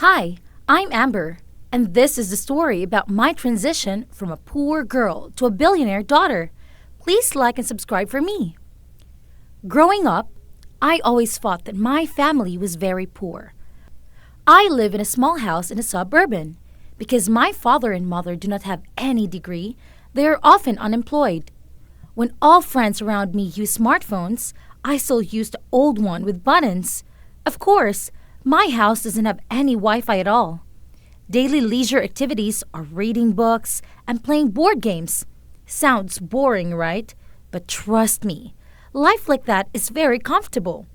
Hi, I'm Amber, and this is the story about my transition from a poor girl to a billionaire daughter. Please like and subscribe for me. Growing up, I always thought that my family was very poor. I live in a small house in a suburban. Because my father and mother do not have any degree, they are often unemployed. When all friends around me use smartphones, I still use the old one with buttons. Of course, my house doesn't have any Wi-Fi at all. Daily leisure activities are reading books and playing board games. Sounds boring, right? But trust me, life like that is very comfortable.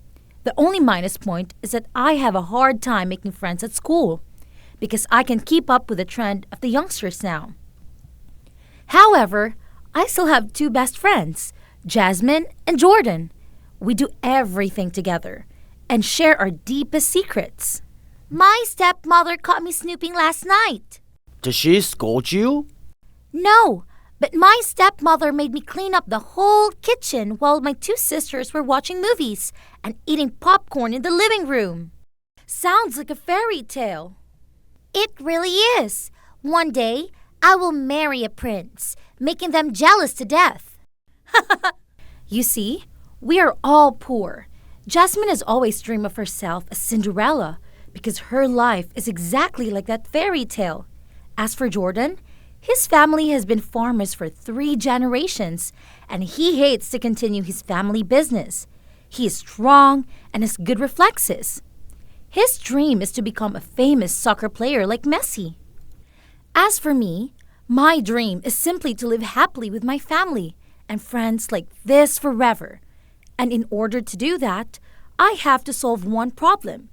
The only minus point is that I have a hard time making friends at school because I can keep up with the trend of the youngsters now. However, I still have two best friends, Jasmine and Jordan. We do everything together and share our deepest secrets. My stepmother caught me snooping last night. Did she scold you? No, but my stepmother made me clean up the whole kitchen while my two sisters were watching movies and eating popcorn in the living room. Sounds like a fairy tale. It really is. One day, I will marry a prince, making them jealous to death. You see, we are all poor. Jasmine has always dreamed of herself as Cinderella because her life is exactly like that fairy tale. As for Jordan, his family has been farmers for 3 generations, and he hates to continue his family business. He is strong and has good reflexes. His dream is to become a famous soccer player like Messi. As for me, my dream is simply to live happily with my family and friends like this forever. And in order to do that, I have to solve one problem.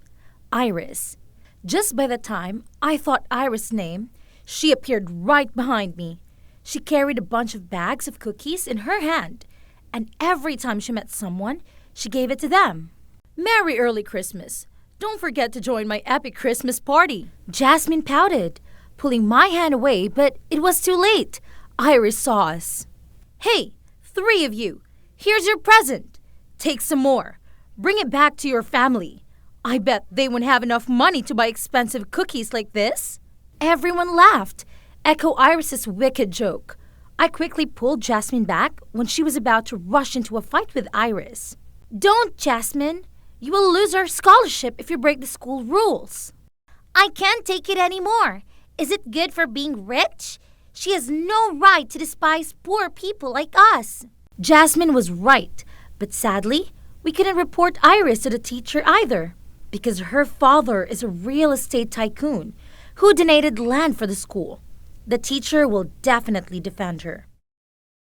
Iris. Just by the time I thought Iris' name, she appeared right behind me. She carried a bunch of bags of cookies in her hand, and every time she met someone, she gave it to them. Merry early Christmas. Don't forget to join my epic Christmas party. Jasmine pouted, pulling my hand away, but it was too late. Iris saw us. Hey, 3 of you, here's your present. Take some more. Bring it back to your family. I bet they won't have enough money to buy expensive cookies like this. Everyone laughed, echo Iris's wicked joke. I quickly pulled Jasmine back when she was about to rush into a fight with Iris. Don't, Jasmine. You will lose our scholarship if you break the school rules. I can't take it anymore. Is it good for being rich? She has no right to despise poor people like us. Jasmine was right, but sadly, we couldn't report Iris to the teacher either because her father is a real estate tycoon who donated land for the school. The teacher will definitely defend her.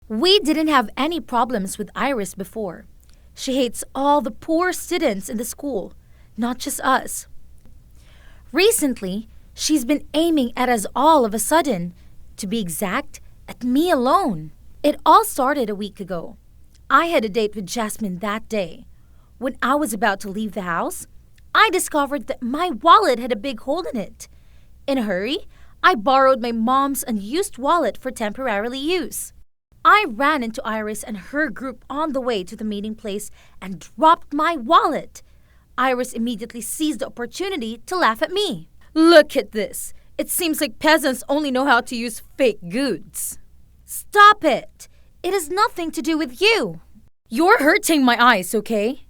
We didn't have any problems with Iris before. She hates all the poor students in the school, not just us. Recently, she's been aiming at us all of a sudden. To be exact, at me alone. It all started a week ago. I had a date with Jasmine that day. When I was about to leave the house, I discovered that my wallet had a big hole in it. In a hurry, I borrowed my mom's unused wallet for temporary use. I ran into Iris and her group on the way to the meeting place and dropped my wallet. Iris immediately seized the opportunity to laugh at me. Look at this. It seems like peasants only know how to use fake goods. Stop it. It has nothing to do with you. You're hurting my eyes, okay?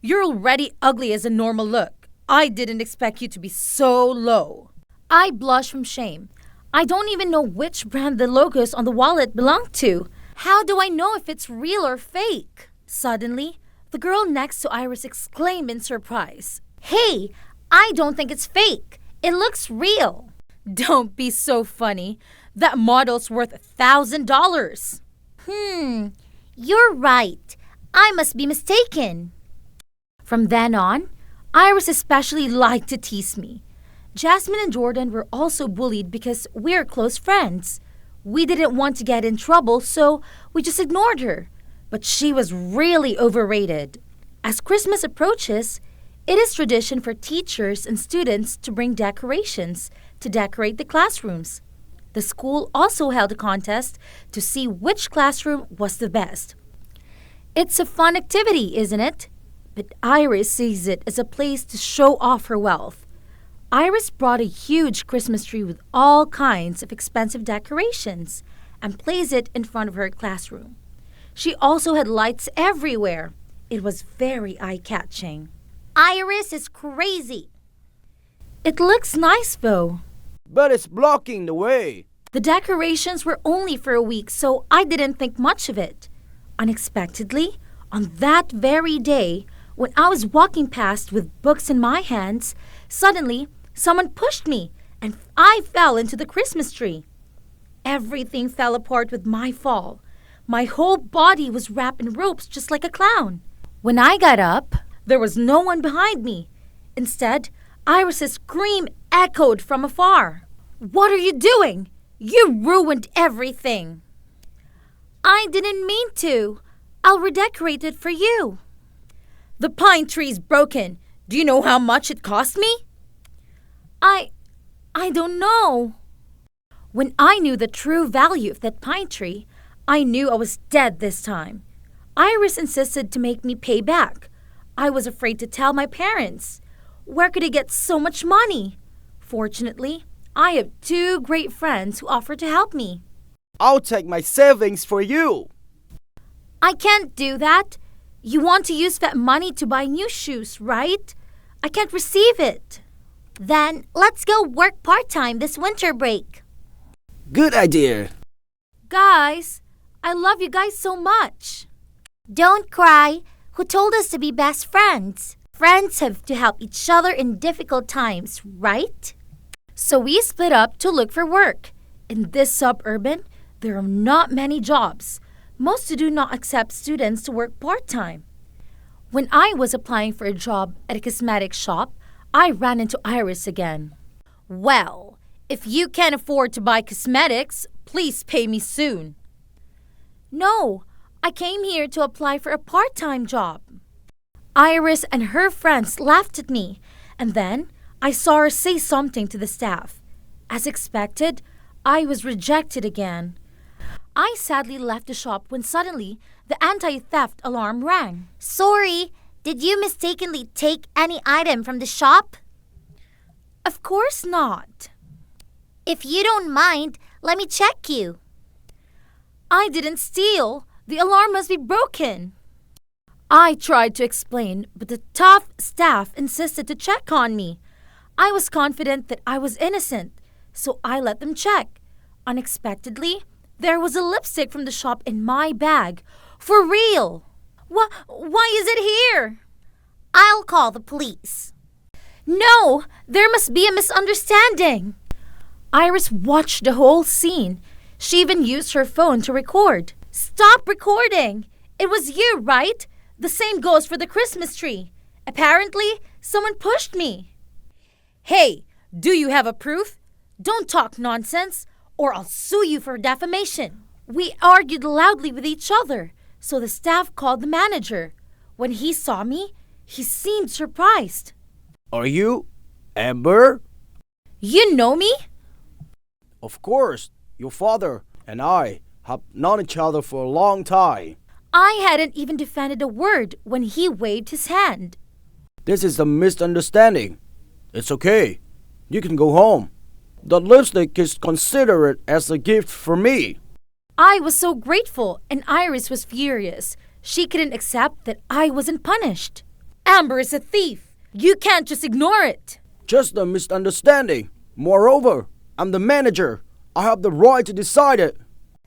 You're already ugly as a normal look. I didn't expect you to be so low. I blush from shame. I don't even know which brand the logos on the wallet belong to. How do I know if it's real or fake? Suddenly, the girl next to Iris exclaimed in surprise. Hey, I don't think it's fake. It looks real. Don't be so funny. That model's worth $1,000. You're right. I must be mistaken. From then on, Iris especially liked to tease me. Jasmine and Jordan were also bullied because we're close friends. We didn't want to get in trouble, so we just ignored her. But she was really overrated. As Christmas approaches, it is tradition for teachers and students to bring decorations to decorate the classrooms. The school also held a contest to see which classroom was the best. It's a fun activity, isn't it? But Iris sees it as a place to show off her wealth. Iris brought a huge Christmas tree with all kinds of expensive decorations and placed it in front of her classroom. She also had lights everywhere. It was very eye-catching. Iris is crazy. It looks nice, though. But it's blocking the way. The decorations were only for a week, so I didn't think much of it. Unexpectedly, on that very day, when I was walking past with books in my hands, suddenly someone pushed me and I fell into the Christmas tree. Everything fell apart with my fall. My whole body was wrapped in ropes just like a clown. When I got up, there was no one behind me. Instead, Iris's scream echoed from afar. "What are you doing? You ruined everything." I didn't mean to. I'll redecorate it for you. "The pine tree's broken. Do you know how much it cost me?" I don't know. When I knew the true value of that pine tree, I knew I was dead this time. Iris insisted to make me pay back. I was afraid to tell my parents. Where could I get so much money? Fortunately, I have two great friends who offered to help me. I'll take my savings for you. I can't do that. You want to use that money to buy new shoes, right? I can't receive it. Then let's go work part-time this winter break. Good idea. Guys, I love you guys so much. Don't cry. Who told us to be best friends? Friends have to help each other in difficult times, right? So we split up to look for work. In this suburban, there are not many jobs. Most do not accept students to work part-time. When I was applying for a job at a cosmetic shop, I ran into Iris again. "Well, if you can't afford to buy cosmetics, please pay me soon." "No, I came here to apply for a part-time job." Iris and her friends laughed at me, and then I saw her say something to the staff. As expected, I was rejected again. I sadly left the shop when suddenly the anti-theft alarm rang. Sorry, did you mistakenly take any item from the shop? Of course not. If you don't mind, let me check you. I didn't steal. The alarm must be broken. I tried to explain, but the tough staff insisted to check on me. I was confident that I was innocent, so I let them check. Unexpectedly, there was a lipstick from the shop in my bag. For real! Why is it here? I'll call the police. No! There must be a misunderstanding. Iris watched the whole scene. She even used her phone to record. Stop recording! It was you, right? The same goes for the Christmas tree. Apparently, someone pushed me. Hey, do you have a proof? Don't talk nonsense, or I'll sue you for defamation. We argued loudly with each other, so the staff called the manager. When he saw me, he seemed surprised. Are you Amber? You know me? Of course. Your father and I have known each other for a long time. I hadn't even defended a word when he waved his hand. This is a misunderstanding. It's okay. You can go home. The lipstick is considered as a gift for me. I was so grateful, and Iris was furious. She couldn't accept that I wasn't punished. Amber is a thief. You can't just ignore it. Just a misunderstanding. Moreover, I'm the manager. I have the right to decide it.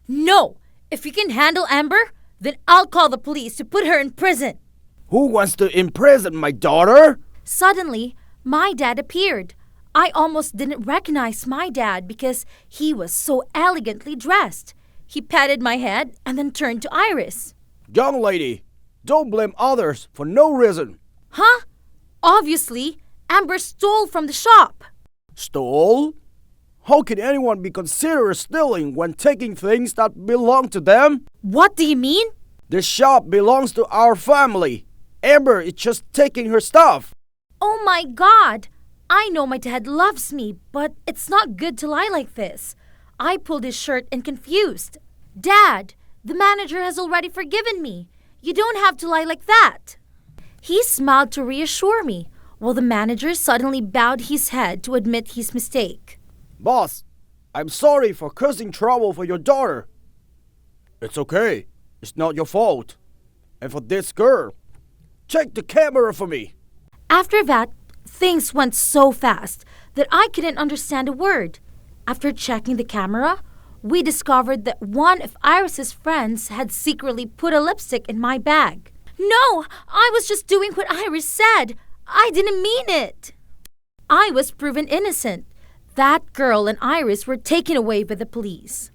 No! If you can handle Amber, then I'll call the police to put her in prison. Who wants to imprison my daughter? Suddenly, my dad appeared. I almost didn't recognize my dad because he was so elegantly dressed. He patted my head and then turned to Iris. Young lady, don't blame others for no reason. Huh? Obviously, Amber stole from the shop. Stole? How can anyone be considered stealing when taking things that belong to them? What do you mean? The shop belongs to our family. Amber is just taking her stuff. Oh my God! I know my dad loves me, but it's not good to lie like this. I pulled his shirt and confused. Dad, the manager has already forgiven me. You don't have to lie like that. He smiled to reassure me, while the manager suddenly bowed his head to admit his mistake. Boss, I'm sorry for causing trouble for your daughter. It's okay. It's not your fault. And for this girl, check the camera for me. After that, things went so fast that I couldn't understand a word. After checking the camera, we discovered that one of Iris's friends had secretly put a lipstick in my bag. No, I was just doing what Iris said. I didn't mean it. I was proven innocent. That girl and Iris were taken away by the police.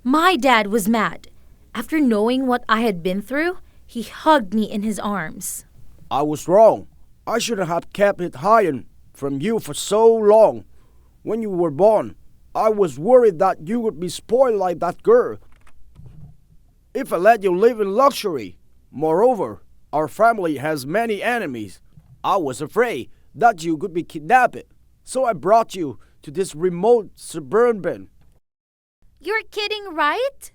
My dad was mad. After knowing what I had been through, he hugged me in his arms. I was wrong. I shouldn't have kept it hidden from you for so long. When you were born, I was worried that you would be spoiled like that girl. If I let you live in luxury, moreover, our family has many enemies. I was afraid that you could be kidnapped, so I brought you to this remote suburban. You're kidding, right?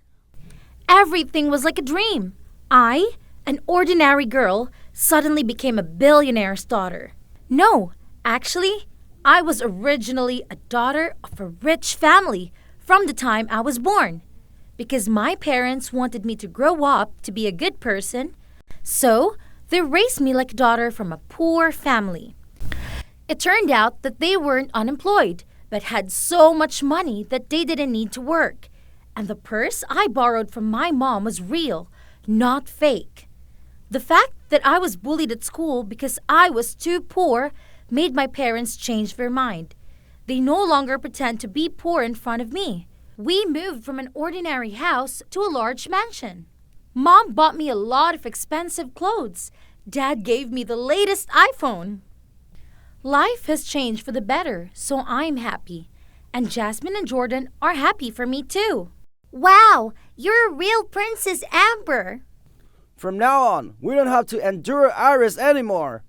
Everything was like a dream. I, an ordinary girl, suddenly became a billionaire's daughter. No, actually, I was originally a daughter of a rich family from the time I was born. Because my parents wanted me to grow up to be a good person, so they raised me like a daughter from a poor family. It turned out that they weren't unemployed, but had so much money that they didn't need to work. And the purse I borrowed from my mom was real, not fake. The fact that I was bullied at school because I was too poor made my parents change their mind. They no longer pretend to be poor in front of me. We moved from an ordinary house to a large mansion. Mom bought me a lot of expensive clothes. Dad gave me the latest iPhone. Life has changed for the better, so I'm happy. And Jasmine and Jordan are happy for me too. Wow, you're a real Princess Amber. From now on, we don't have to endure Iris anymore.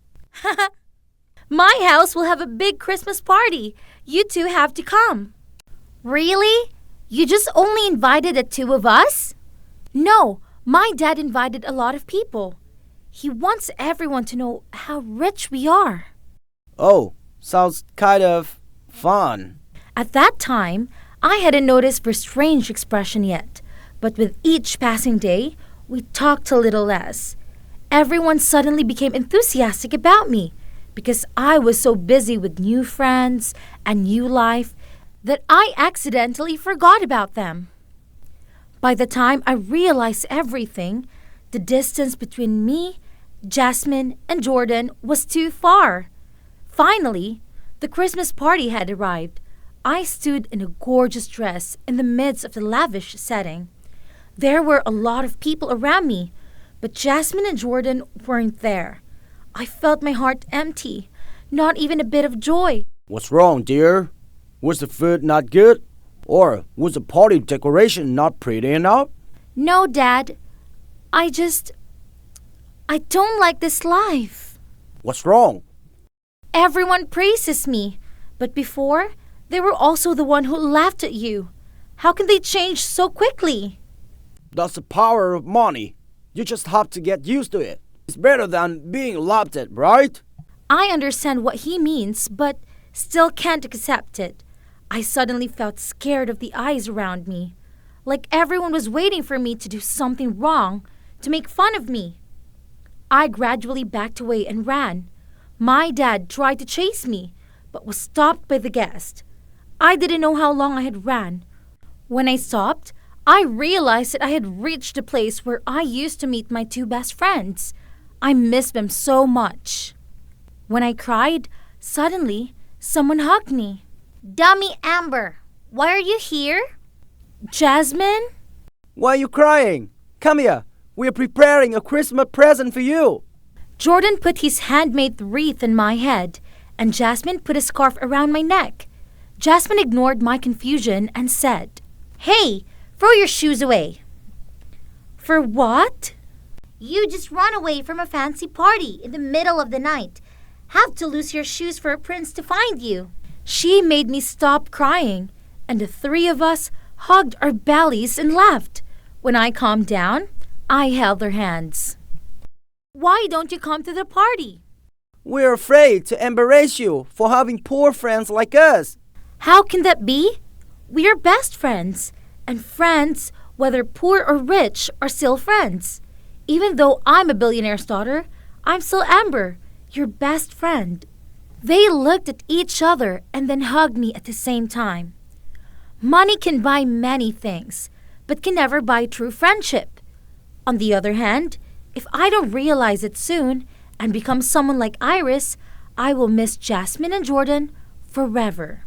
My house will have a big Christmas party. You two have to come. Really? You just only invited the two of us? No, my dad invited a lot of people. He wants everyone to know how rich we are. Oh, sounds kind of fun. At that time, I hadn't noticed her strange expression yet, but with each passing day, we talked a little less. Everyone suddenly became enthusiastic about me because I was so busy with new friends and new life that I accidentally forgot about them. By the time I realized everything, the distance between me, Jasmine, and Jordan was too far. Finally, the Christmas party had arrived. I stood in a gorgeous dress in the midst of the lavish setting. There were a lot of people around me, but Jasmine and Jordan weren't there. I felt my heart empty, not even a bit of joy. What's wrong, dear? Was the food not good? Or was the party decoration not pretty enough? No, Dad. I don't like this life. What's wrong? Everyone praises me, but before, they were also the one who laughed at you. How can they change so quickly? That's the power of money. You just have to get used to it. It's better than being laughed at, right? I understand what he means, but still can't accept it. I suddenly felt scared of the eyes around me, like everyone was waiting for me to do something wrong, to make fun of me. I gradually backed away and ran. My dad tried to chase me, but was stopped by the guest. I didn't know how long I had ran. When I stopped, I realized that I had reached the place where I used to meet my two best friends. I missed them so much. When I cried, suddenly, someone hugged me. Dummy Amber, why are you here? Jasmine? Why are you crying? Come here. We are preparing a Christmas present for you. Jordan put his handmade wreath in my head, and Jasmine put a scarf around my neck. Jasmine ignored my confusion and said, Hey, throw your shoes away. For what? You just run away from a fancy party in the middle of the night. Have to lose your shoes for a prince to find you. She made me stop crying, and the three of us hugged our bellies and laughed. When I calmed down, I held their hands. Why don't you come to the party? We're afraid to embarrass you for having poor friends like us. How can that be? We are best friends. And friends, whether poor or rich, are still friends. Even though I'm a billionaire's daughter, I'm still Amber, your best friend. They looked at each other and then hugged me at the same time. Money can buy many things, but can never buy true friendship. On the other hand, if I don't realize it soon and become someone like Iris, I will miss Jasmine and Jordan forever.